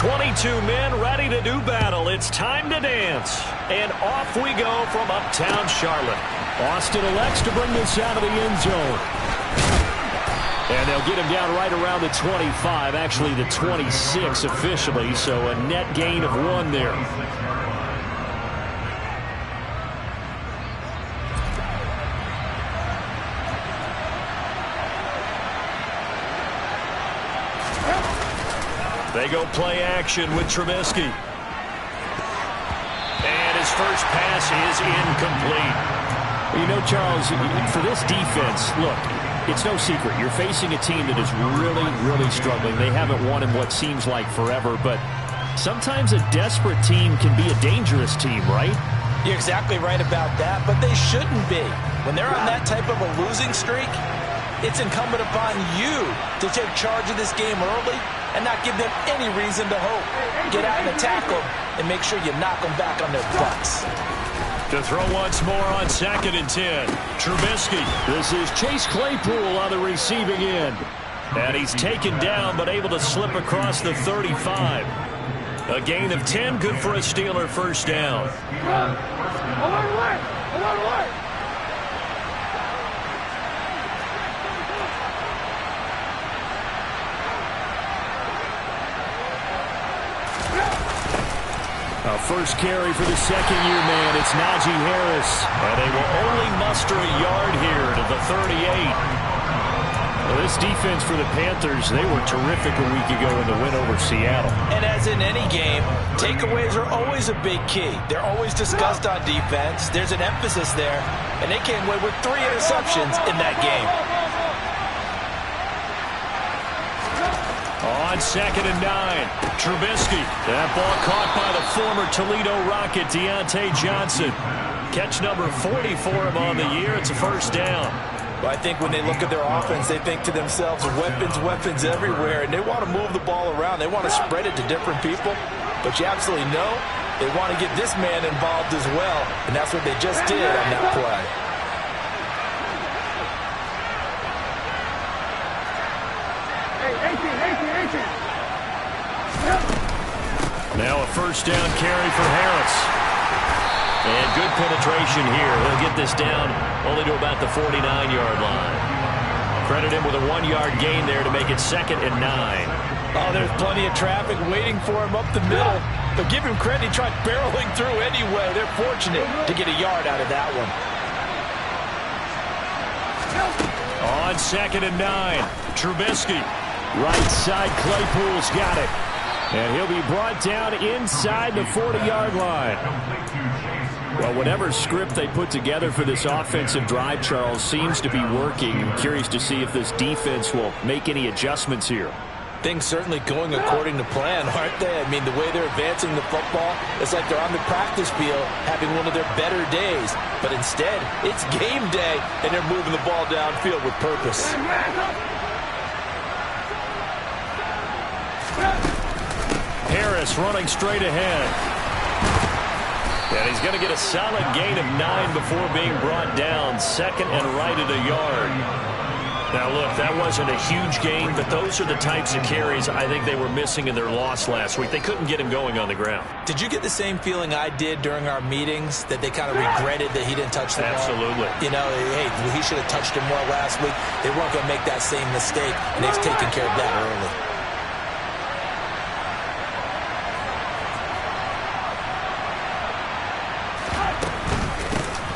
22 men ready to do battle. It's time to dance. And off we go from uptown Charlotte. Austin elects to bring this out of the end zone. And they'll get him down right around the 25, actually the 26 officially, so a net gain of 1 there. They go play action with Trubisky. And his first pass is incomplete. You know, Charles, for this defense, look, it's no secret. You're facing a team that is really, really struggling. They haven't won in what seems like forever, but sometimes a desperate team can be a dangerous team, right? You're exactly right about that, but they shouldn't be. When they're on that type of a losing streak, it's incumbent upon you to take charge of this game early and not give them any reason to hope. Get out and attack them and make sure you knock them back on their butts. To throw once more on 2nd and 10. Trubisky. This is Chase Claypool on the receiving end. And he's taken down but able to slip across the 35. A gain of 10, good for a Steeler first down. A first carry for the second-year man. It's Najee Harris. And they will only muster a yard here to the 38. Well, this defense for the Panthers, they were terrific a week ago in the win over Seattle. And as in any game, takeaways are always a big key. They're always discussed on defense. There's an emphasis there. And they came away with 3 interceptions in that game. On 2nd and 9, Trubisky. That ball caught by the former Toledo Rocket, Deontay Johnson. Catch number 40 for him on the year. It's a first down. Well, I think when they look at their offense, they think to themselves, weapons, weapons everywhere, and they want to move the ball around. They want to spread it to different people. But you absolutely know they want to get this man involved as well, and that's what they just did on that play. Now a first down carry for Harris. And good penetration here. He'll get this down only to about the 49-yard line. Credit him with a 1-yard gain there to make it 2nd and 9. Oh, there's plenty of traffic waiting for him up the middle. But give him credit, he tried barreling through anyway. They're fortunate to get a yard out of that one. On 2nd and 9, Trubisky. Right side, Claypool's got it. And he'll be brought down inside the 40-yard line. Well, whatever script they put together for this offensive drive, Charles, seems to be working. I'm curious to see if this defense will make any adjustments here. Things certainly going according to plan, aren't they? I mean, the way they're advancing the football, it's like they're on the practice field having one of their better days. But instead, it's game day, and they're moving the ball downfield with purpose. Harris running straight ahead. And he's going to get a solid gain of 9 before being brought down. 2nd and right at a yard. Now, look, that wasn't a huge gain, but those are the types of carries I think they were missing in their loss last week. They couldn't get him going on the ground. Did you get the same feeling I did during our meetings, that they kind of regretted that he didn't touch the ball? Absolutely. You know, hey, he should have touched him more last week. They weren't going to make that same mistake, and they've taken care of that early.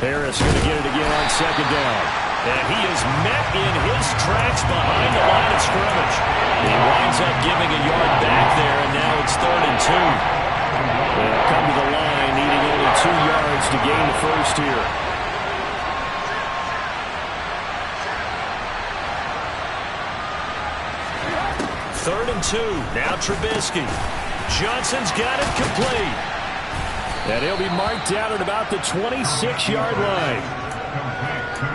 Harris going to get it again on 2nd down. And he is met in his tracks behind the line of scrimmage. He winds up giving a yard back there, and now it's 3rd and 2. They'll come to the line, needing only 2 yards to gain the first here. Third and 2. Now Trubisky. Johnson's got it complete. And he'll be marked down at about the 26-yard line.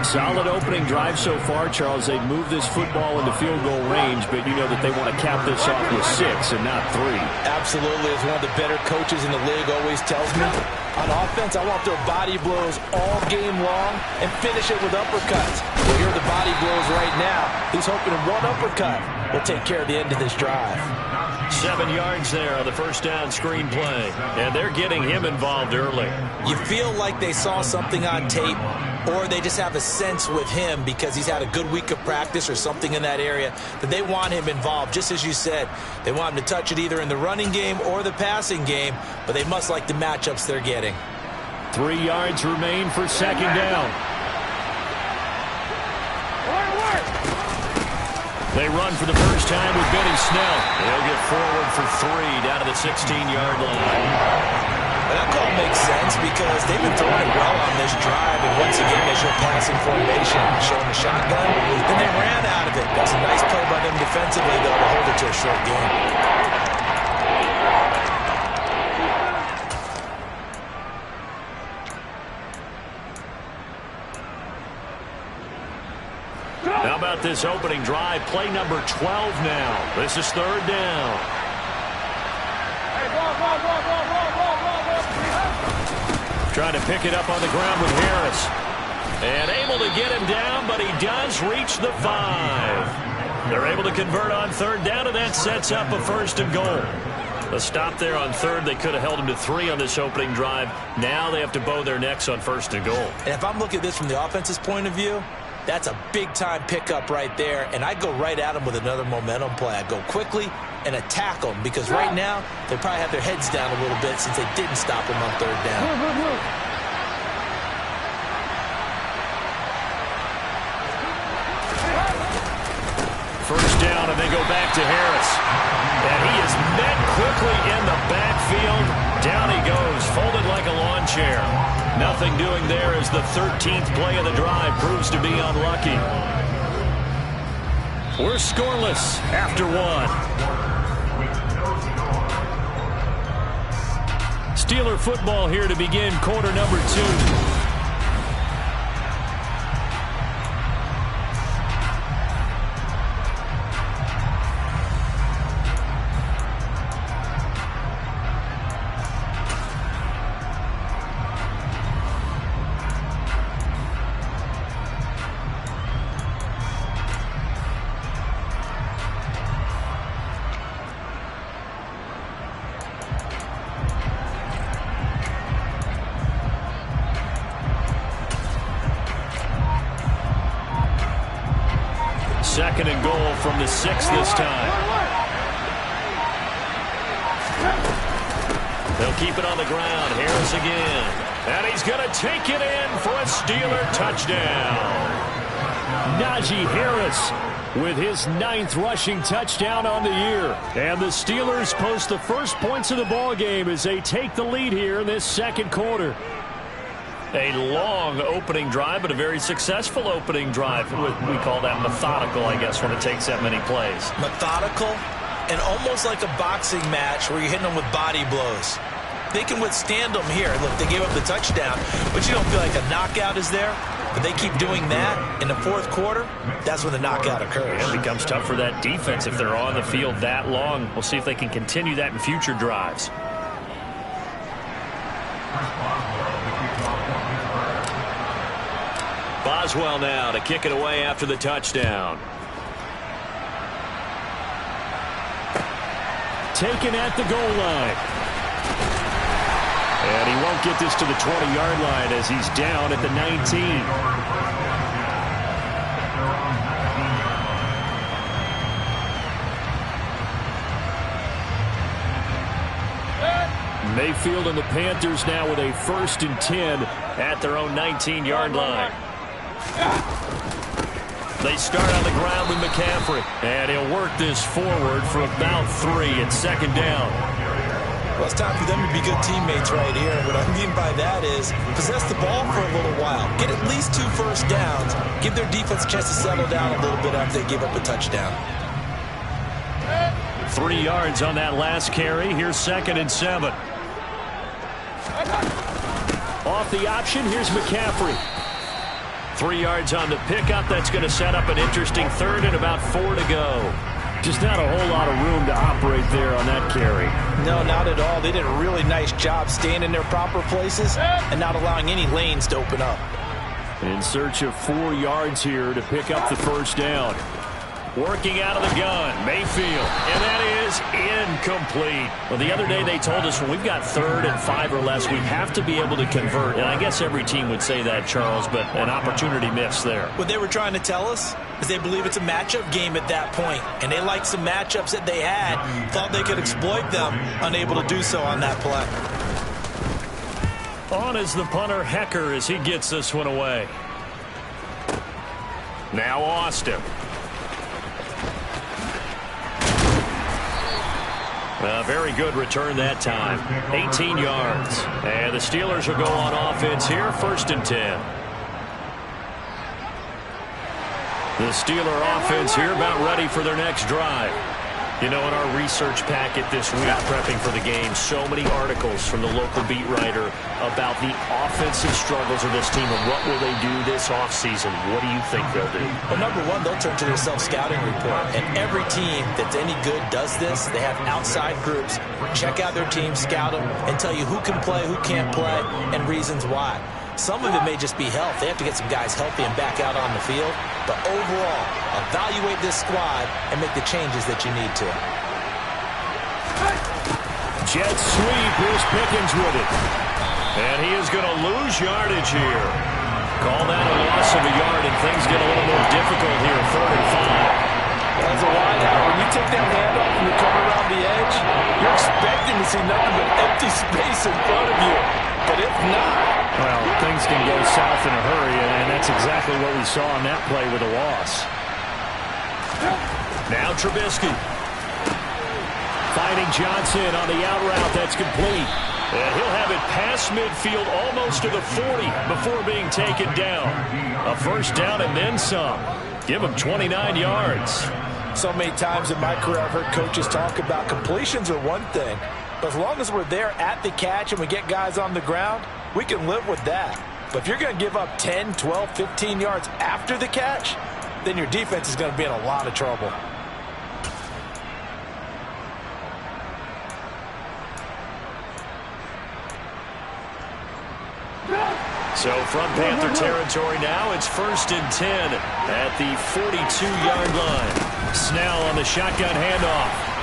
Solid opening drive so far, Charles. They've moved this football into field goal range, but you know that they want to cap this off with 6 and not 3. Absolutely. As one of the better coaches in the league always tells me, on offense, I want their body blows all game long and finish it with uppercuts. Well, here are the body blows right now. He's hoping one uppercut will take care of the end of this drive. 7 yards there on the first down screen play. And they're getting him involved early. You feel like they saw something on tape, or they just have a sense with him because he's had a good week of practice or something in that area that they want him involved. Just as you said, they want him to touch it either in the running game or the passing game, but they must like the matchups they're getting. 3 yards remain for second down. They run for the first time with Benny Snell. He'll get forward for 3 down to the 16-yard line. That call makes sense because they've been throwing it well on this drive, and once again they show passing formation, showing the shotgun. Then they ran out of it. That's a nice play by them defensively, though, to hold it to a short game. How about this opening drive? Play number 12 now. This is third down. Trying to pick it up on the ground with Harris. And able to get him down, but he does reach the 5. They're able to convert on third down, and that sets up a first and goal. A stop there on third. They could have held him to 3 on this opening drive. Now they have to bow their necks on first and goal. And if I'm looking at this from the offense's point of view, that's a big-time pickup right there, and I go right at them with another momentum play. I go quickly and attack them because right now they probably have their heads down a little bit since they didn't stop him on third down. First down, and they go back to Harris. And he is met quickly in the backfield. Down he goes, folded like a lawn chair. Nothing doing there as the 13th play of the drive proves to be unlucky. We're scoreless after 1. Steeler football here to begin quarter number 2. Second and goal from the 6 this time. They'll keep it on the ground. Harris again. And he's going to take it in for a Steeler touchdown. Najee Harris with his 9th rushing touchdown on the year. And the Steelers post the first points of the ball game as they take the lead here in this second quarter. A long opening drive, but a very successful opening drive. We call that methodical, I guess, when it takes that many plays. Methodical and almost like a boxing match where you're hitting them with body blows. They can withstand them here. Look, they gave up the touchdown, but you don't feel like a knockout is there. But they keep doing that in the fourth quarter, that's when the knockout occurs. It becomes tough for that defense if they're on the field that long. We'll see if they can continue that in future drives. Boswell now to kick it away after the touchdown. Taken at the goal line. And he won't get this to the 20-yard line as he's down at the 19. Mayfield and the Panthers now with a 1st and 10 at their own 19-yard line. They start on the ground with McCaffrey. And he'll work this forward for about 3 at second down. Well, it's time for them to be good teammates right here. What I mean by that is possess the ball for a little while. Get at least 2 first downs. Give their defense a chance to settle down a little bit after they give up a touchdown. 3 yards on that last carry. Here's 2nd and 7. Off the option, here's McCaffrey. 3 yards on the pickup. That's going to set up an interesting 3rd and about 4 to go. Just not a whole lot of room to operate there on that carry. No, not at all. They did a really nice job staying in their proper places and not allowing any lanes to open up. In search of 4 yards here to pick up the first down. Working out of the gun, Mayfield, and that is incomplete. Well, the other day they told us when we've got 3rd and 5 or less, we have to be able to convert. And I guess every team would say that, Charles, but an opportunity missed there. What they were trying to tell us is they believe it's a matchup game at that point, and they liked some matchups that they had, thought they could exploit them, unable to do so on that play. On is the punter, Hecker, as he gets this one away. Now Austin. A very good return that time. 18 yards. And the Steelers will go on offense here, 1st and 10. The Steeler offense here about ready for their next drive. You know, in our research packet this week, prepping for the game, so many articles from the local beat writer about the offensive struggles of this team and what will they do this offseason. What do you think they'll do? Well, number one, they'll turn to their self-scouting report. And every team that's any good does this. They have outside groups. Check out their team, scout them, and tell you who can play, who can't play, and reasons why. Some of it may just be health. They have to get some guys healthy and back out on the field. But overall, evaluate this squad and make the changes that you need to. Jet sweep. Here's Pickens with it. And he is going to lose yardage here. Call that a loss of a yard, and things get a little more difficult here. 3rd and 5. As a wideout, when you take that handoff and you come around the edge, you're expecting to see nothing but empty space in front of you. But if not, well, things can go south in a hurry, and that's exactly what we saw on that play with a loss. Now Trubisky. Finding Johnson on the out route. That's complete. And he'll have it past midfield almost to the 40 before being taken down. A 1st down and then some. Give him 29 yards. So many times in my career I've heard coaches talk about completions are one thing. But as long as we're there at the catch and we get guys on the ground, we can live with that. But if you're going to give up 10, 12, 15 yards after the catch, then your defense is going to be in a lot of trouble. So from Panther territory now, it's 1st and 10 at the 42-yard line. Snell on the shotgun handoff.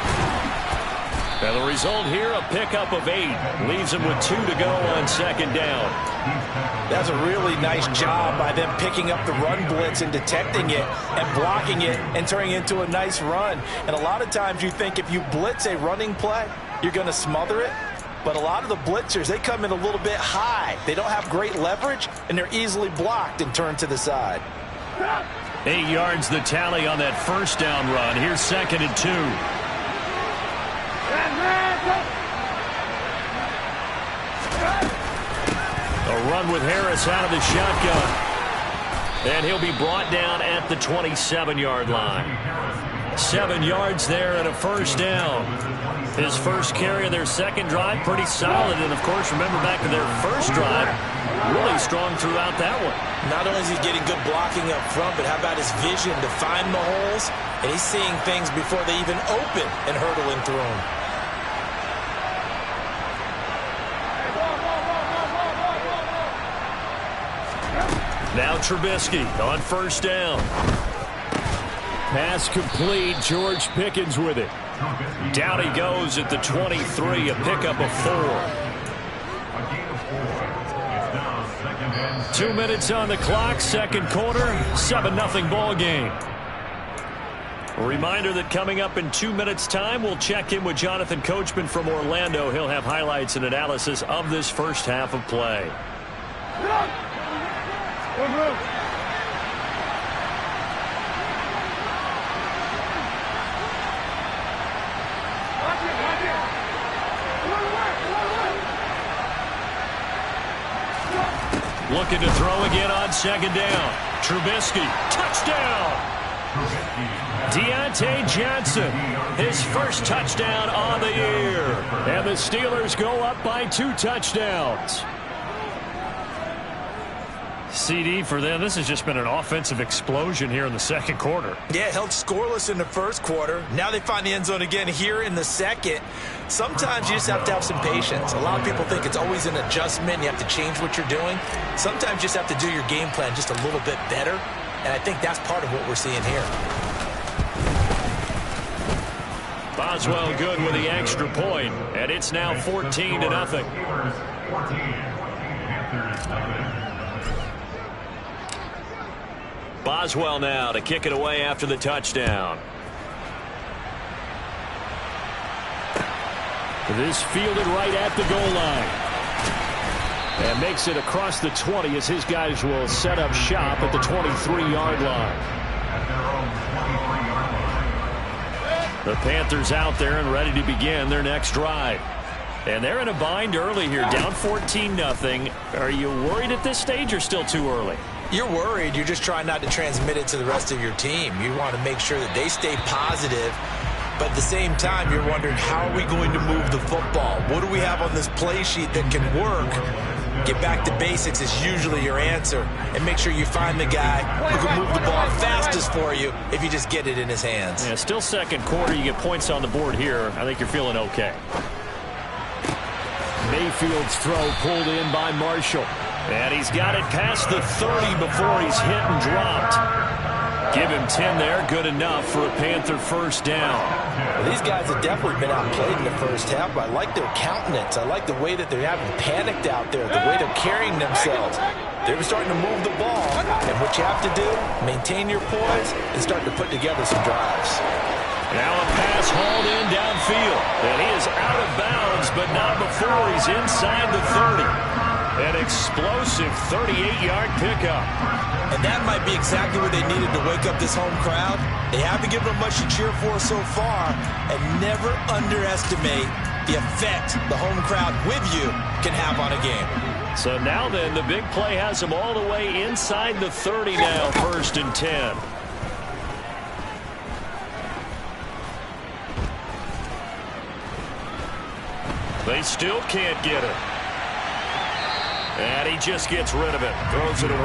And the result here, a pickup of 8. Leaves him with 2 to go on 2nd down. That's a really nice job by them picking up the run blitz and detecting it and blocking it and turning it into a nice run. And a lot of times you think if you blitz a running play, you're going to smother it. But a lot of the blitzers, they come in a little bit high. They don't have great leverage, and they're easily blocked and turned to the side. 8 yards the tally on that 1st down run. Here's 2nd and 2. A run with Harris out of the shotgun. And he'll be brought down at the 27-yard line. 7 yards there and a 1st down. His 1st carry of their 2nd drive, pretty solid. And, of course, remember back to their 1st drive, really strong throughout that one. Not only is he getting good blocking up front, but how about his vision to find the holes? And he's seeing things before they even open and hurdling through them. Now Trubisky on 1st down. Pass complete. George Pickens with it. Down he goes at the 23, a pickup of 4. 2 minutes on the clock, 2nd quarter, 7-0 ball game. A reminder that coming up in 2 minutes' time, we'll check in with Jonathan Coachman from Orlando. He'll have highlights and analysis of this 1st half of play. Looking to throw again on 2nd down. Trubisky, touchdown. Deontay Johnson, his 1st touchdown on the year. And the Steelers go up by 2 touchdowns. CD for them. This has just been an offensive explosion here in the 2nd quarter. Yeah, held scoreless in the 1st quarter. Now they find the end zone again here in the 2nd. Sometimes you just have to have some patience. A lot of people think it's always an adjustment. You have to change what you're doing. Sometimes you just have to do your game plan just a little bit better. And I think that's part of what we're seeing here. Boswell good with the extra point, and it's now 14-0. Boswell now to kick it away after the touchdown. This fielded right at the goal line. And makes it across the 20 as his guys will set up shop at the 23-yard line. The Panthers out there and ready to begin their next drive. And they're in a bind early here, down 14-0. Are you worried at this stage or still too early? You're worried. You're just trying not to transmit it to the rest of your team. You want to make sure that they stay positive. But at the same time, you're wondering, how are we going to move the football? What do we have on this play sheet that can work? Get back to basics is usually your answer. And make sure you find the guy who can move the ball fastest for you if you just get it in his hands. Yeah, still second quarter. You get points on the board here. I think you're feeling okay. Mayfield's throw pulled in by Marshall. And he's got it past the 30 before he's hit and dropped. Give him 10 there. Good enough for a Panther first down. Well, these guys have definitely been outplayed in the first half, but I like their countenance. I like the way that they're having panicked out there, the way they're carrying themselves. They're starting to move the ball, and what you have to do, maintain your poise and start to put together some drives. Now a pass hauled in downfield, and he is out of bounds, but not before he's inside the 30. An explosive 38-yard pickup. And that might be exactly what they needed to wake up this home crowd. They haven't given them much to cheer for so far, and never underestimate the effect the home crowd with you can have on a game. So now then, the big play has them all the way inside the 30 now, 1st and 10. They still can't get it. And he just gets rid of it. Throws it away.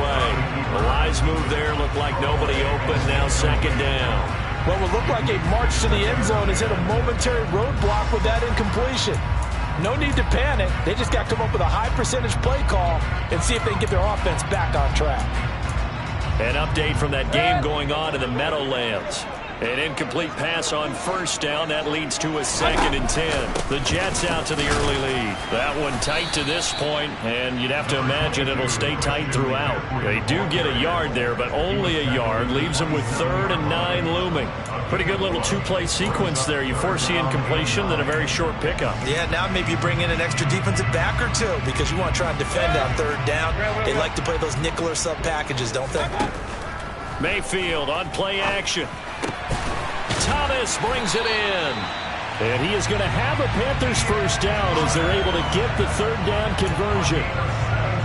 A wise move there. Looked like nobody open. Now 2nd down. Well, it looked like a march to the end zone has hit a momentary roadblock with that incompletion. No need to panic. They just got to come up with a high percentage play call and see if they can get their offense back on track. An update from that game going on in the Meadowlands. An incomplete pass on 1st down. That leads to a 2nd and 10. The Jets out to the early lead. That one tight to this point, and you'd have to imagine it'll stay tight throughout. They do get a yard there, but only a yard. Leaves them with 3rd and 9 looming. Pretty good little two-play sequence there. You force the incompletion, then a very short pickup. Yeah, now maybe you bring in an extra defensive back or two because you want to try and defend on 3rd down. They like to play those nickel or sub packages, don't they? Mayfield on play action. Thomas brings it in. And he is going to have a Panthers first down as they're able to get the 3rd down conversion.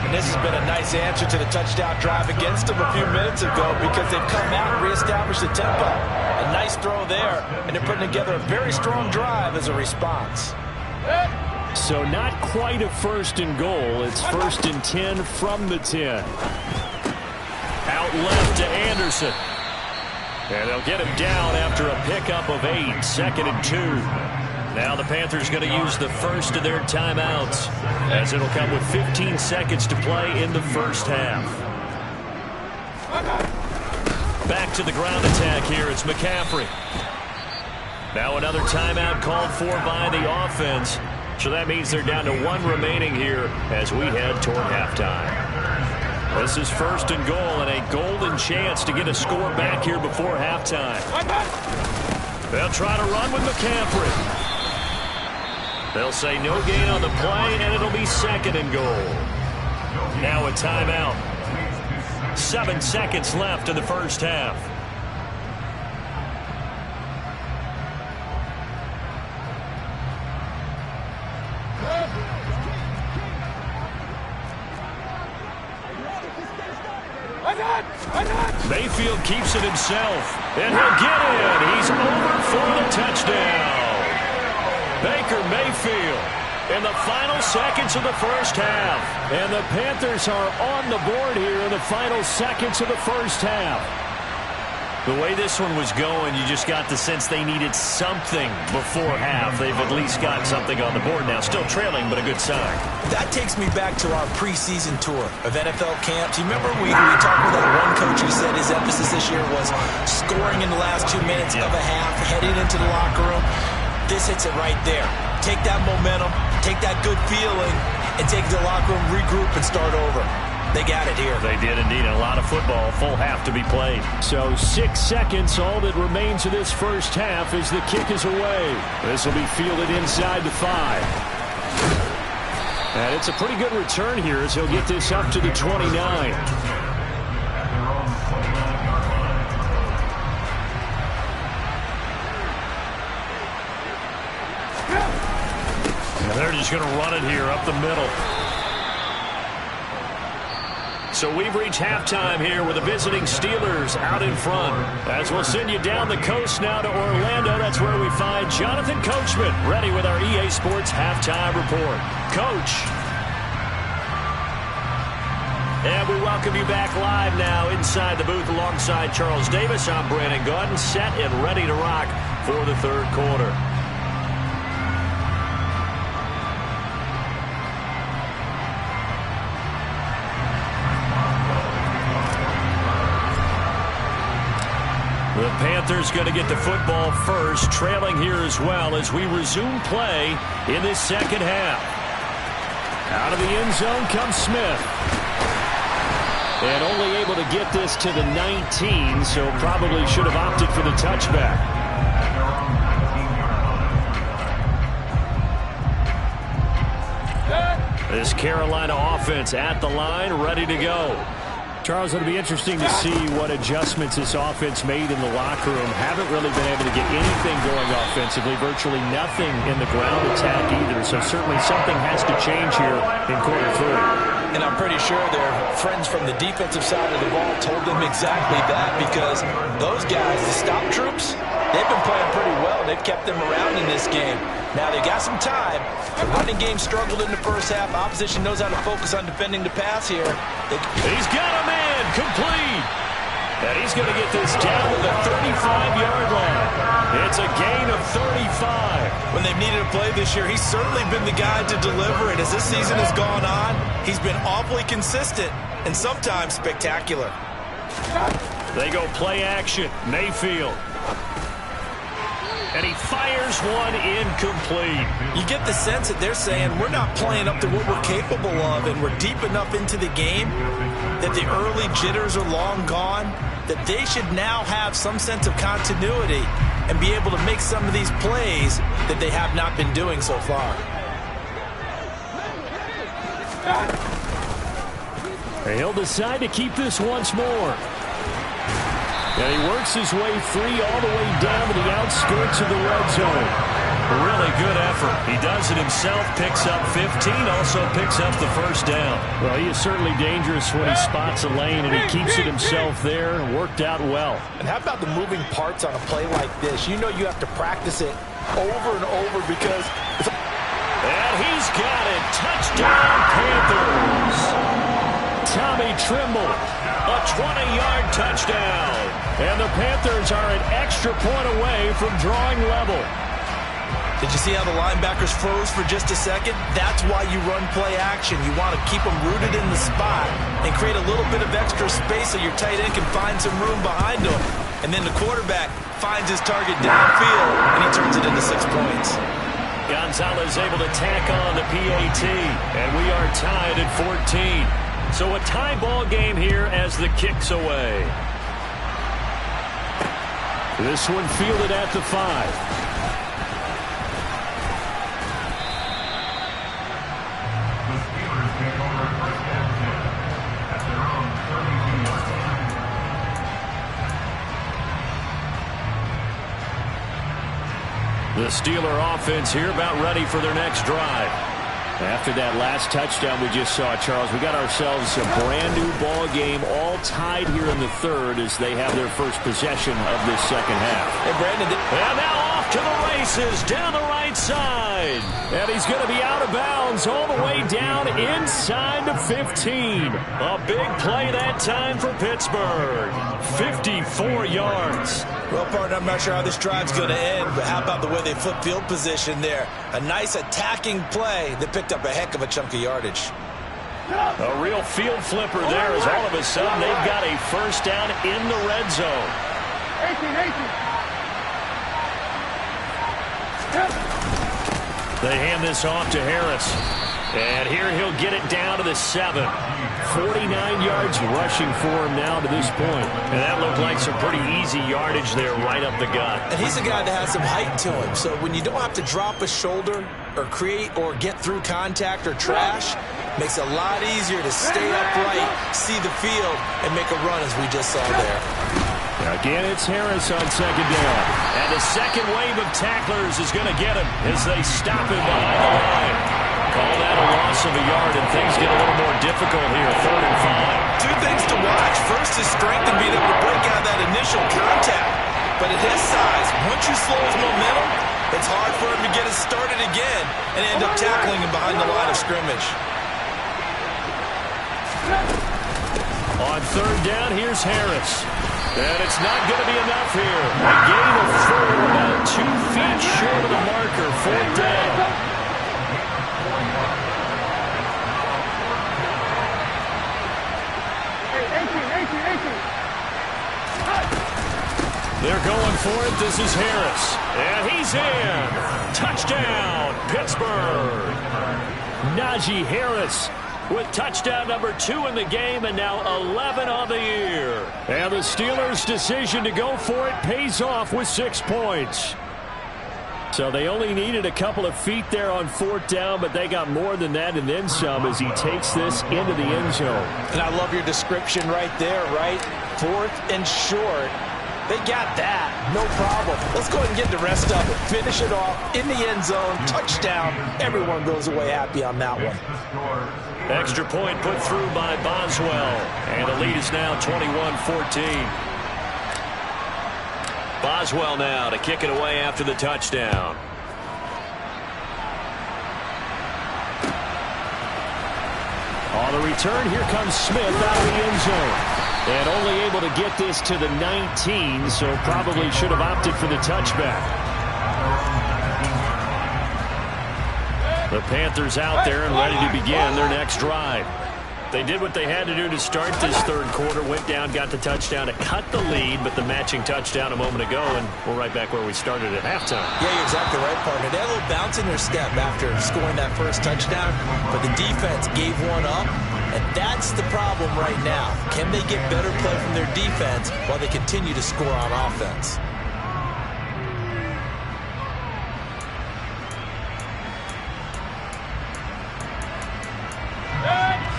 And this has been a nice answer to the touchdown drive against them a few minutes ago because they've come out and reestablished the tempo. A nice throw there, and they're putting together a very strong drive as a response. So not quite a 1st and goal. It's 1st and 10 from the 10. Out left to Anderson. And they'll get him down after a pickup of 8. 2nd and 2. Now the Panthers going to use the first of their timeouts as it'll come with 15 seconds to play in the first half. Back to the ground attack here. It's McCaffrey. Now another timeout called for by the offense. So that means they're down to 1 remaining here as we head toward halftime. This is 1st and goal and a golden chance to get a score back here before halftime. They'll try to run with McCaffrey. They'll say no gain on the play, and it'll be 2nd and goal. Now a timeout. 7 seconds left in the first half. Mayfield keeps it himself, and he'll get in. He's over for the touchdown. Baker Mayfield in the final seconds of the first half. And the Panthers are on the board here in the final seconds of the first half. The way this one was going, you just got the sense they needed something before half. They've at least got something on the board now. Still trailing, but a good sign. That takes me back to our preseason tour of NFL camps. You remember we talked with that one coach who said his emphasis this year was scoring in the last 2 minutes of a half, heading into the locker room. This hits it right there. Take that momentum, take that good feeling, and take it to the locker room, regroup, and start over. They got it here. They did indeed. A lot of football, full half to be played. So 6 seconds, all that remains of this first half as the kick is away. This will be fielded inside the 5. And it's a pretty good return here as he'll get this up to the 29. And they're just going to run it here up the middle. So we've reached halftime here with the visiting Steelers out in front. As we'll send you down the coast now to Orlando, that's where we find Jonathan Coachman ready with our EA Sports halftime report. Coach. And we welcome you back live now inside the booth alongside Charles Davis. I'm Brandon Gaudin, set and ready to rock for the third quarter. The Panthers going to get the football first, trailing here as well as we resume play in this second half. Out of the end zone comes Smith. And only able to get this to the 19, so probably should have opted for the touchback. This Carolina offense at the line, ready to go. Charles, it'll be interesting to see what adjustments this offense made in the locker room. Haven't really been able to get anything going offensively, virtually nothing in the ground attack either. So certainly something has to change here in quarter 3. And I'm pretty sure their friends from the defensive side of the ball told them exactly that, because those guys, the stop troops, they've been playing pretty well. They've kept them around in this game. Now they got some time. The running game struggled in the first half. Opposition knows how to focus on defending the pass here. He's got a man complete. And he's going to get this down to the 35-yard line. It's a gain of 35. When they've needed a play this year, he's certainly been the guy to deliver it. As this season has gone on, he's been awfully consistent and sometimes spectacular. They go play action. Mayfield. And he fires one incomplete. You get the sense that they're saying we're not playing up to what we're capable of, and we're deep enough into the game that the early jitters are long gone, that they should now have some sense of continuity and be able to make some of these plays that they have not been doing so far. He'll decide to keep this once more. And he works his way free all the way down to the outskirts of the red zone. Really good effort. He does it himself, picks up 15, also picks up the first down. Well, he is certainly dangerous when he spots a lane, and he keeps it himself there. Worked out well. And how about the moving parts on a play like this? You know you have to practice it over and over because... And he's got it. Touchdown, Panthers. Tommy Trimble, a 20-yard touchdown. And the Panthers are an extra point away from drawing level. Did you see how the linebackers froze for just a second? That's why you run play action. You want to keep them rooted in the spot and create a little bit of extra space so your tight end can find some room behind him. And then the quarterback finds his target downfield, and he turns it into 6 points. Gonzalez able to tack on the PAT, and we are tied at 14. So a tie ball game here as the kick's away. This one fielded at the 5. The Steeler offense here about ready for their next drive. After that last touchdown we just saw, Charles, we got ourselves a brand new ball game, all tied here in the third as they have their first possession of this second half. Hey, Brandon. And now off to the races down the right side. And he's going to be out of bounds all the way down inside the 15. A big play that time for Pittsburgh. 54 yards. Well, partner, I'm not sure how this drive's going to end, but how about the way they flip field position there? A nice attacking play that picked up a heck of a chunk of yardage. A real field flipper there as all of a sudden they've got a first down in the red zone. They hand this off to Harris. And here he'll get it down to the 7. 49 yards rushing for him now to this point. And that looked like some pretty easy yardage there right up the gut. And he's a guy that has some height to him. So when you don't have to drop a shoulder or create or get through contact or trash, makes it a lot easier to stay upright, see the field, and make a run as we just saw there. Again, it's Harris on second down. And the second wave of tacklers is going to get him as they stop him behind the line. Call that a loss of a yard, and things get a little more difficult here, 3rd and 5. Two things to watch. First, his strength and being able to break out that initial contact. But at his size, once you slow his momentum, it's hard for him to get it started again and end up tackling him behind the line of scrimmage. On 3rd down, here's Harris. And it's not going to be enough here. A gain of 4, about 2 feet short of the marker, 4th down. They're going for it. This is Harris. And he's in. Touchdown, Pittsburgh. Najee Harris with touchdown number 2 in the game, and now 11 on the year. And the Steelers' decision to go for it pays off with 6 points. So they only needed a couple of feet there on 4th down, but they got more than that and then some as he takes this into the end zone. And I love your description right there, right? 4th and short. They got that. No problem. Let's go ahead and get the rest of it. Finish it off in the end zone. Touchdown. Everyone goes away happy on that one. Extra point put through by Boswell. And the lead is now 21-14. Boswell now to kick it away after the touchdown. On the return, here comes Smith out of the end zone. And only able to get this to the 19, so probably should have opted for the touchback. The Panthers out there and ready to begin their next drive. They did what they had to do to start this 3rd quarter, went down, got the touchdown to cut the lead, but the matching touchdown a moment ago, and we're right back where we started at halftime. Yeah, you're exactly right, partner. They had a little bounce in their step after scoring that first touchdown, but the defense gave one up, and that's the problem right now. Can they get better play from their defense while they continue to score on offense?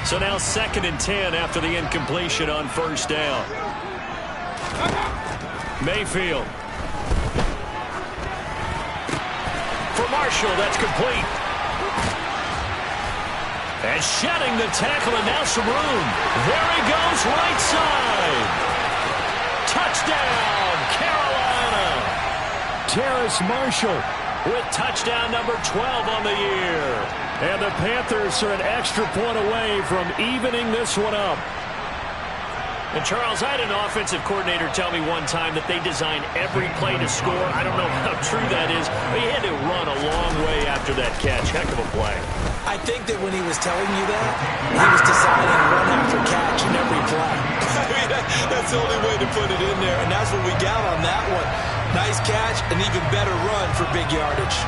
So now 2nd and 10 after the incompletion on 1st down. Mayfield. For Marshall, that's complete. And shedding the tackle, and now some room. There he goes, right side. Touchdown, Carolina. Terrace Marshall with touchdown number 12 on the year. And the Panthers are an extra point away from evening this one up. And Charles, I had an offensive coordinator tell me one time that they design every play to score. I don't know how true that is, but he had to run a long way after that catch. Heck of a play. I think that when he was telling you that, he was deciding run after catch in every play. I mean, that's the only way to put it in there, and that's what we got on that one. Nice catch, an even better run for big yardage.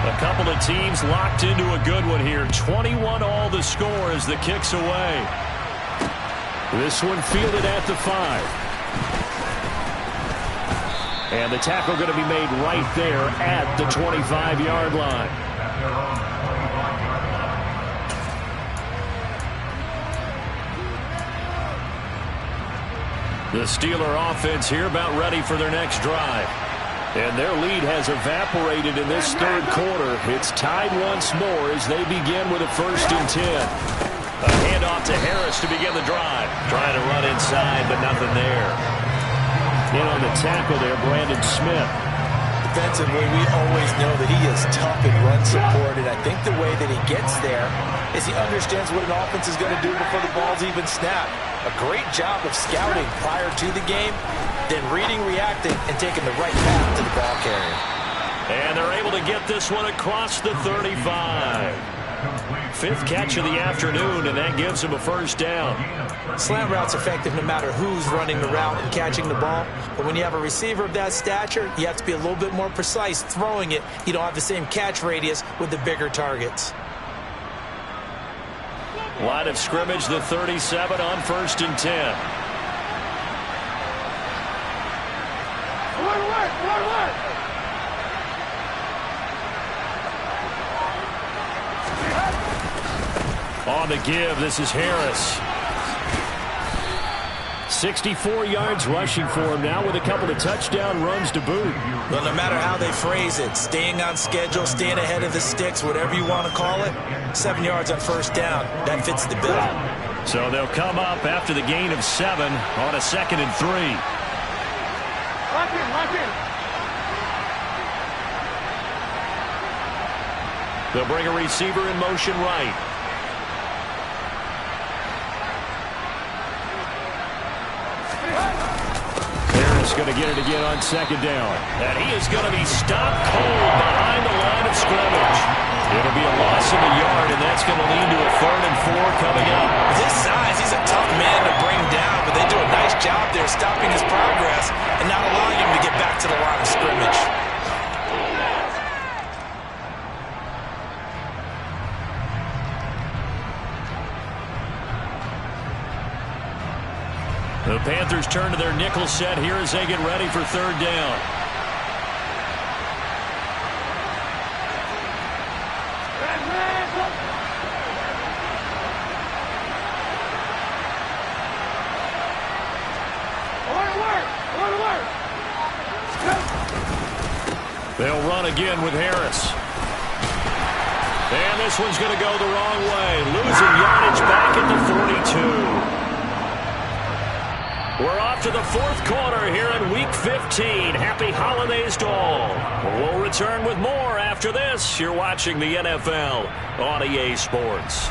A couple of teams locked into a good one here. 21 all the score as the kick's away. This one fielded at the 5. And the tackle going to be made right there at the 25-yard line. The Steeler offense here about ready for their next drive. And their lead has evaporated in this 3rd quarter. It's tied once more as they begin with a 1st and 10. A handoff to Harris to begin the drive. Trying to run inside, but nothing there. In on the tackle there, Brandon Smith. Defensively, we always know that he is tough in run support, and I think the way that he gets there is he understands what an offense is going to do before the ball's even snapped. A great job of scouting prior to the game, then reading, reacting, and taking the right path to the ball carrier. And they're able to get this one across the 35. Fifth catch of the afternoon, and that gives him a first down. Slant route's effective no matter who's running the route and catching the ball. But when you have a receiver of that stature, you have to be a little bit more precise throwing it. You don't have the same catch radius with the bigger targets. Line of scrimmage, the 37 on 1st and 10. On the give, this is Harris. 64 yards rushing for him now with a couple of touchdown runs to boot. Well, no matter how they phrase it, staying on schedule, staying ahead of the sticks, whatever you want to call it, 7 yards on first down, that fits the bill. So they'll come up after the gain of 7 on a 2nd and 3. Lock in. They'll bring a receiver in motion right. Going to get it again on 2nd down. And he is going to be stopped cold behind the line of scrimmage. It'll be a loss of a yard, and that's going to lead to a 3rd and 4 coming up. With his size, he's a tough man to bring down, but they do a nice job there stopping his progress and not allowing him to get back to the line of scrimmage. The Panthers turn to their nickel set here as they get ready for 3rd down. They'll run again with Harris. And this one's going to go the wrong way. Losing yardage back at the 42. We're off to the 4th quarter here in Week 15. Happy holidays to all. We'll return with more after this. You're watching the NFL on EA Sports.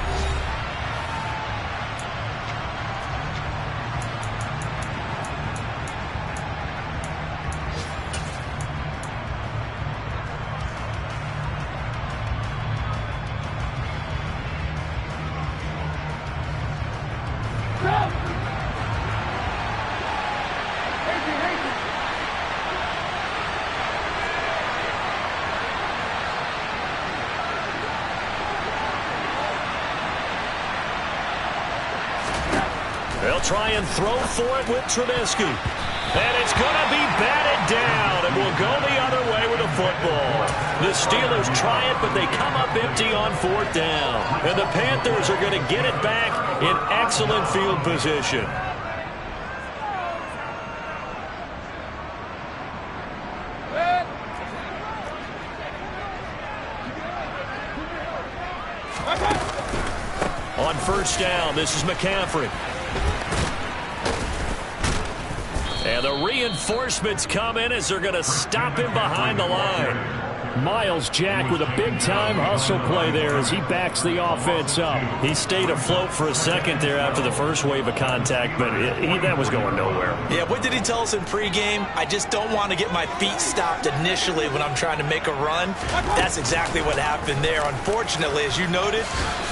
They'll try and throw for it with Trubisky. And it's going to be batted down, and will go the other way with the football. The Steelers try it, but they come up empty on 4th down. And the Panthers are going to get it back in excellent field position. On 1st down, this is McCaffrey. And the reinforcements come in as they're going to stop him behind the line. Miles Jack with a big-time hustle play there as he backs the offense up. He stayed afloat for a second there after the first wave of contact, but that was going nowhere. Yeah, what did he tell us in pregame? I just don't want to get my feet stopped initially when I'm trying to make a run. That's exactly what happened there. Unfortunately, as you noted,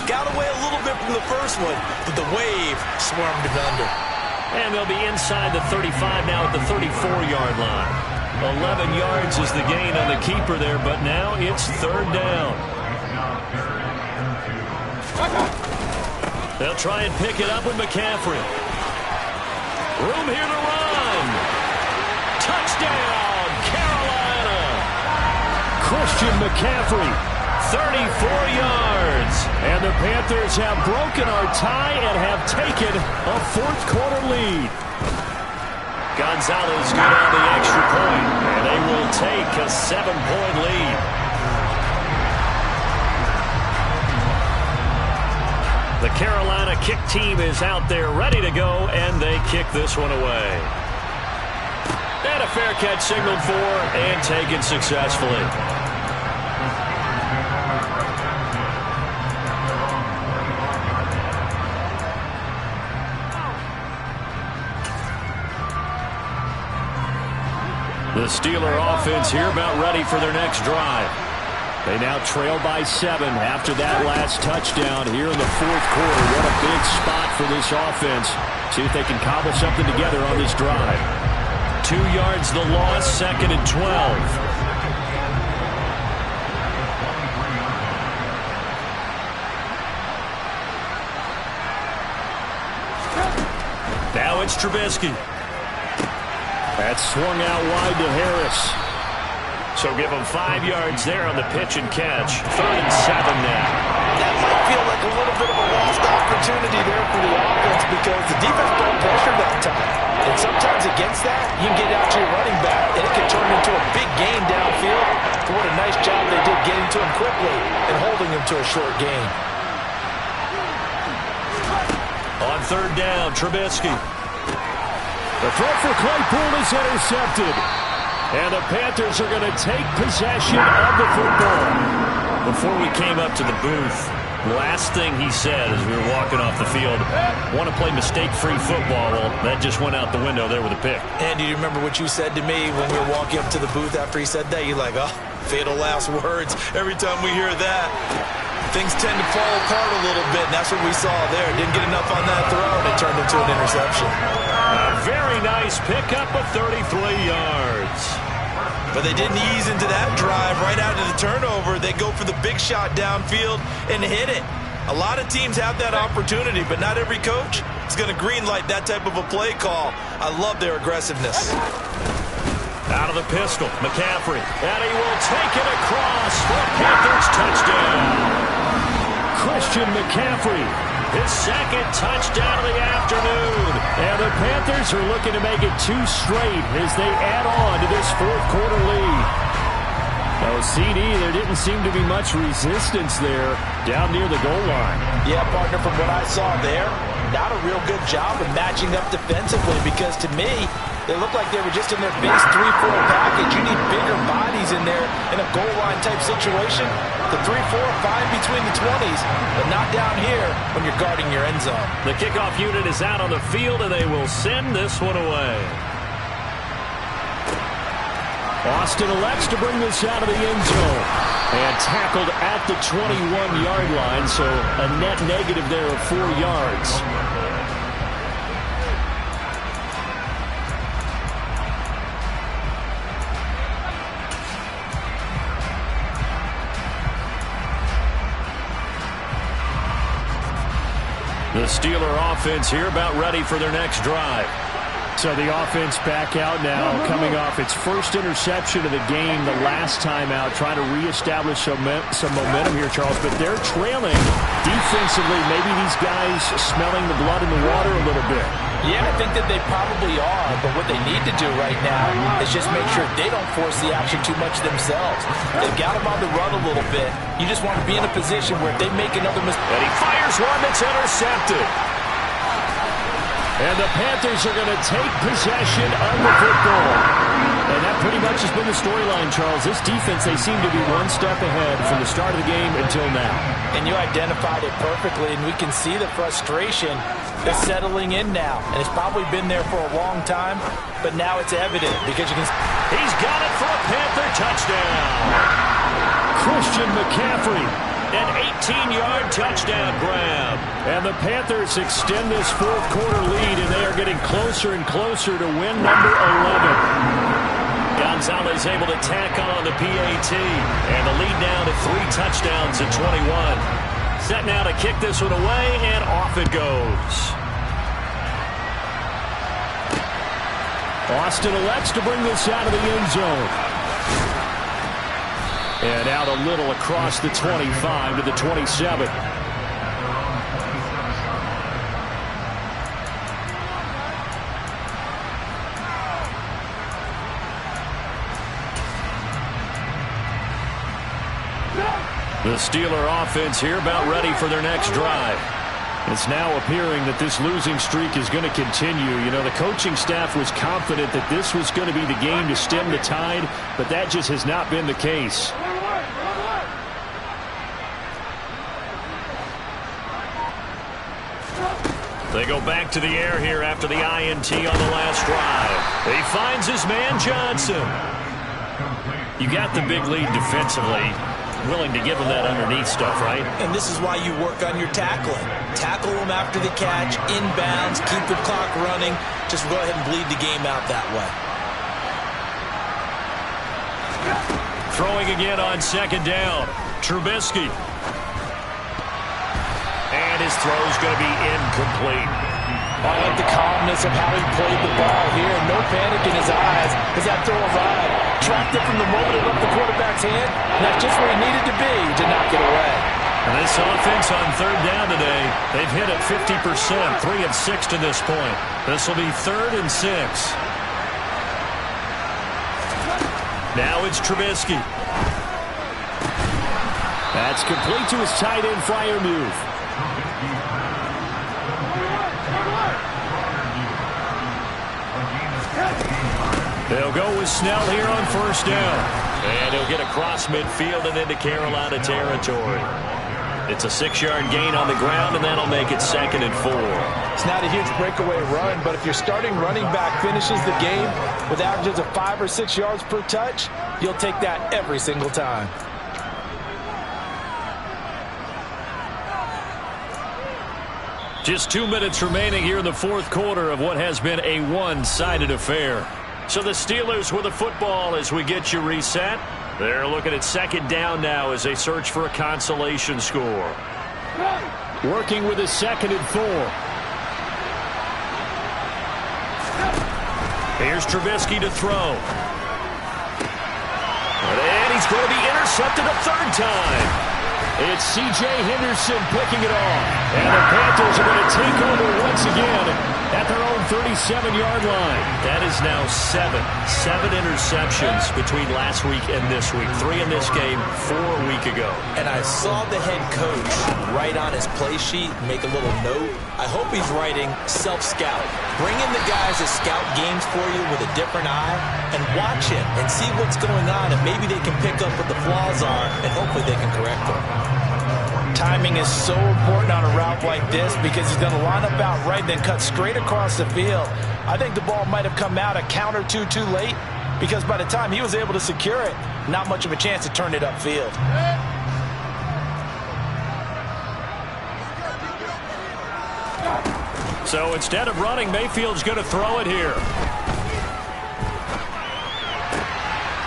got away a little bit from the first one, but the wave swarmed him under. And they'll be inside the 35 now at the 34-yard line. 11 yards is the gain on the keeper there, but now it's 3rd down. They'll try and pick it up with McCaffrey. Room here to run. Touchdown, Carolina. Christian McCaffrey. 34 yards. And the Panthers have broken our tie and have taken a 4th quarter lead. Gonzalez good on the extra point, and they will take a 7-point lead. The Carolina kick team is out there ready to go, and they kick this one away. And a fair catch signaled for and taken successfully. The Steeler offense here about ready for their next drive. They now trail by 7 after that last touchdown here in the fourth quarter. What a big spot for this offense. See if they can cobble something together on this drive. 2 yards the loss, 2nd and 12. Now it's Trubisky. That's swung out wide to Harris. So give him 5 yards there on the pitch and catch. 3rd and 7 now. That might feel like a little bit of a lost opportunity there for the offense because the defense brought pressure that time. And sometimes against that, you can get out to your running back, and it can turn into a big gain downfield. But what a nice job they did getting to him quickly and holding him to a short gain. On 3rd down, Trubisky. The throw for Claypool is intercepted. And the Panthers are going to take possession of the football. Before we came up to the booth, last thing he said as we were walking off the field, want to play mistake-free football. Well, that just went out the window there with a pick. And do you remember what you said to me when we were walking up to the booth after he said that? You're like, oh, fatal last words. Every time we hear that, things tend to fall apart a little bit, and that's what we saw there. Didn't get enough on that throw, and it turned into an interception. A very nice pickup of 33 yards. But they didn't ease into that drive right out of the turnover. They go for the big shot downfield and hit it. A lot of teams have that opportunity, but not every coach is going to greenlight that type of a play call. I love their aggressiveness. Out of the pistol, McCaffrey. And he will take it across for a Panthers touchdown. Christian McCaffrey. His 2nd touchdown of the afternoon. And the Panthers are looking to make it 2 straight as they add on to this fourth quarter lead. Oh, CD, there didn't seem to be much resistance there down near the goal line. Yeah, partner, from what I saw there, not a real good job of matching up defensively because to me, they look like they were just in their base 3-4 package. You need bigger bodies in there in a goal line type situation. The 3-4 fine between the 20s, but not down here when you're guarding your end zone. The kickoff unit is out on the field, and they will send this one away. Austin elects to bring this out of the end zone. And tackled at the 21-yard line, so a net negative there of 4 yards. The Steeler offense here about ready for their next drive. So the offense back out now, coming off its first interception of the game the last time out, trying to reestablish some momentum here, Charles. But they're trailing defensively. Maybe these guys smelling the blood in the water a little bit. Yeah, I think that they probably are. But what they need to do right now is just make sure they don't force the action too much themselves. They've got them on the run a little bit. You just want to be in a position where if they make another mistake. And he fires one that's intercepted. And the Panthers are going to take possession of the football. And that pretty much has been the storyline, Charles. This defense, they seem to be one step ahead from the start of the game until now. And you identified it perfectly, and we can see the frustration is settling in now. And it's probably been there for a long time, but now it's evident because you can. He's got it for a Panther touchdown. Christian McCaffrey. An 18-yard touchdown grab. And the Panthers extend this fourth quarter lead, and they are getting closer and closer to win number 11. Gonzalez able to tack on the PAT. And the lead now to 3 touchdowns at 21. Set now to kick this one away, and off it goes. Austin elects to bring this out of the end zone. And out a little across the 25 to the 27. The Steeler offense here about ready for their next drive. It's now appearing that this losing streak is going to continue. You know, the coaching staff was confident that this was going to be the game to stem the tide, but that just has not been the case. They go back to the air here after the INT on the last drive. He finds his man Johnson. You got the big lead defensively. willing to give him that underneath stuff, right? And this is why you work on your tackling. Tackle them after the catch, inbounds, keep the clock running. Just go ahead and bleed the game out that way. Throwing again on second down. Trubisky. And his throw's going to be incomplete. I like the calmness of how he played the ball here. No panic in his eyes as that throw arrived. Tracked it from the moment it left the quarterback's hand. And that's just where he needed to be to knock it away. And this offense on third down today, they've hit it 50%, 3 of 6 to this point. This will be 3rd and 6. Now it's Trubisky. That's complete to his tight end flyer move. They'll go with Snell here on first down. And he'll get across midfield and into Carolina territory. It's a 6-yard gain on the ground, and that'll make it 2nd and 4. It's not a huge breakaway run, but if your starting running back finishes the game with averages of 5 or 6 yards per touch, you'll take that every single time. Just 2 minutes remaining here in the fourth quarter of what has been a one-sided affair. So the Steelers with the football as we get you reset. They're looking at 2nd down now as they search for a consolation score. Working with a 2nd and 4. Here's Trubisky to throw. And he's going to be intercepted a 3rd time. It's C.J. Henderson picking it off. And the Panthers are going to take over once again at their own 37-yard line. That is now 7 interceptions between last week and this week. 3 in this game, 4 a week ago. And I saw the head coach write on his play sheet, make a little note. I hope he's writing self-scout. Bring in the guys that scout games for you with a different eye and watch him and see what's going on, and maybe they can pick up what the flaws are, and hopefully they can correct them. Timing is so important on a route like this because he's going to line up out right, then cut straight across the field. I think the ball might have come out a count or two too late because by the time he was able to secure it, not much of a chance to turn it upfield. So instead of running, Mayfield's going to throw it here.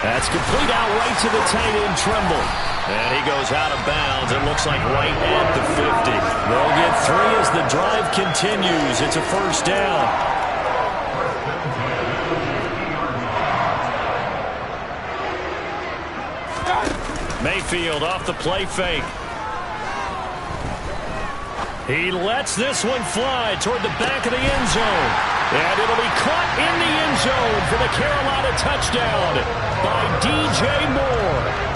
That's complete out right to the tight end, Tremble. And he goes out of bounds. It looks like right at the 50. They'll get 3 as the drive continues. It's a 1st down. Mayfield off the play fake. He lets this one fly toward the back of the end zone. And it'll be caught in the end zone for the Carolina touchdown by DJ Moore.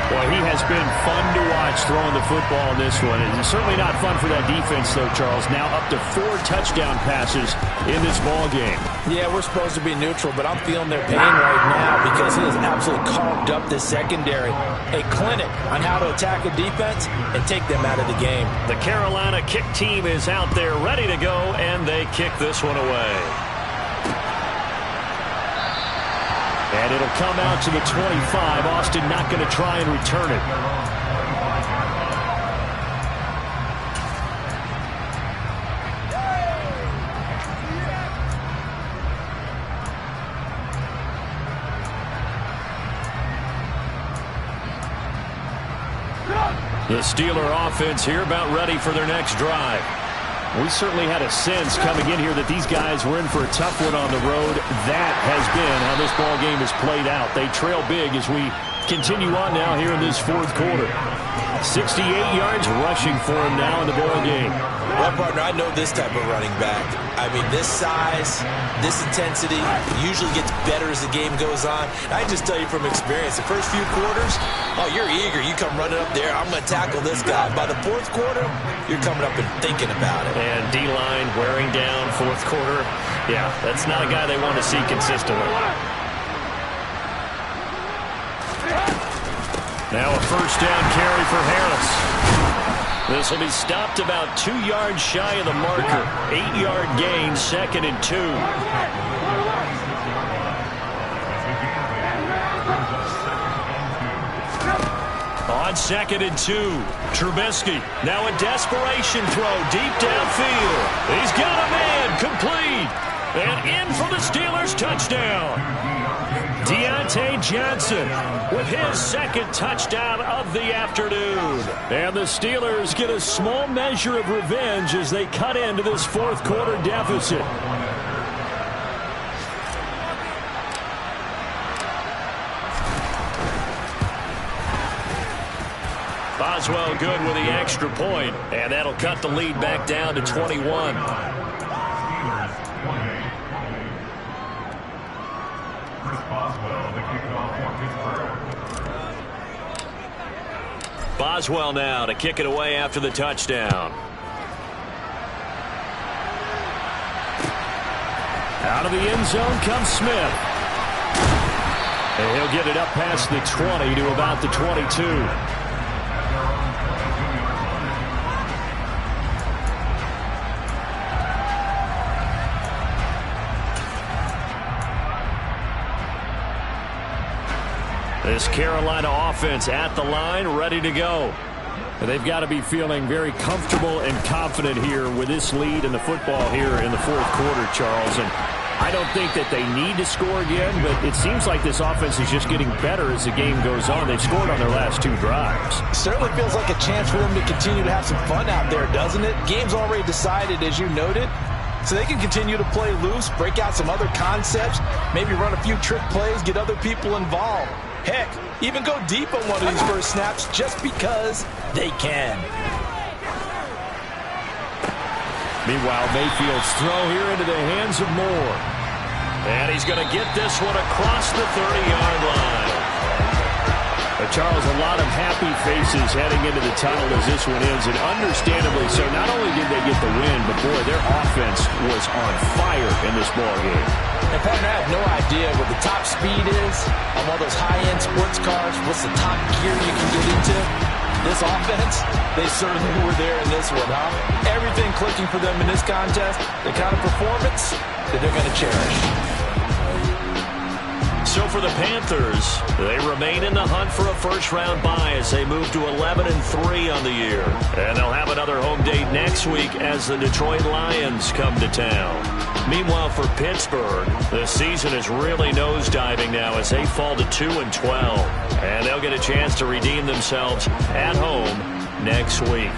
Boy, he has been fun to watch throwing the football in this one. It's certainly not fun for that defense, though, Charles. Now up to 4 touchdown passes in this ball game. Yeah, we're supposed to be neutral, but I'm feeling their pain right now because he has absolutely carved up this secondary. A clinic on how to attack a defense and take them out of the game. The Carolina kick team is out there ready to go, and they kick this one away. And it'll come out to the 25. Austin not going to try and return it. The Steeler offense here about ready for their next drive. We certainly had a sense coming in here that these guys were in for a tough one on the road. That has been how this ball game has played out. They trail big as we continue on now here in this fourth quarter. 68 yards rushing for him now in the ball game. Well, partner, I know this type of running back. I mean, this size, this intensity usually gets better as the game goes on. I can just tell you from experience, the first few quarters, oh, you're eager. You come running up there, I'm going to tackle this guy. By the fourth quarter, you're coming up and thinking about it. And D-line wearing down fourth quarter. Yeah, that's not a guy they want to see consistently. Now a first down carry for Harris. This will be stopped about 2 yards shy of the marker. 8-yard gain, 2nd and 2. On 2nd and 2, Trubisky. Now a desperation throw deep downfield. He's got a man, complete. And in for the Steelers, touchdown. Deontay Johnson with his 2nd touchdown of the afternoon. And the Steelers get a small measure of revenge as they cut into this 4th quarter deficit. Boswell good with the extra point, and that'll cut the lead back down to 21. Boswell now to kick it away after the touchdown. Out of the end zone comes Smith. And he'll get it up past the 20 to about the 22. This Carolina offense at the line, ready to go. They've got to be feeling very comfortable and confident here with this lead in the football here in the 4th quarter, Charles. And I don't think that they need to score again, but it seems like this offense is just getting better as the game goes on. They've scored on their last 2 drives. Certainly feels like a chance for them to continue to have some fun out there, doesn't it? Game's already decided, as you noted. So they can continue to play loose, break out some other concepts, maybe run a few trick plays, get other people involved. Heck, even go deep on one of these first snaps just because they can. Meanwhile, Mayfield's throw here into the hands of Moore. And he's going to get this one across the 30-yard line. Charles, a lot of happy faces heading into the tunnel as this one ends, and understandably so. Not only did they get the win, but boy, their offense was on fire in this ballgame. And partner, I have no idea what the top speed is on one of those high-end sports cars. What's the top gear you can get into? This offense, they certainly were there in this one, huh? Everything clicking for them in this contest, the kind of performance that they're going to cherish. So for the Panthers, they remain in the hunt for a first-round bye as they move to 11-3 on the year. And they'll have another home date next week as the Detroit Lions come to town. Meanwhile, for Pittsburgh, the season is really nosediving now as they fall to 2-12. And they'll get a chance to redeem themselves at home next week.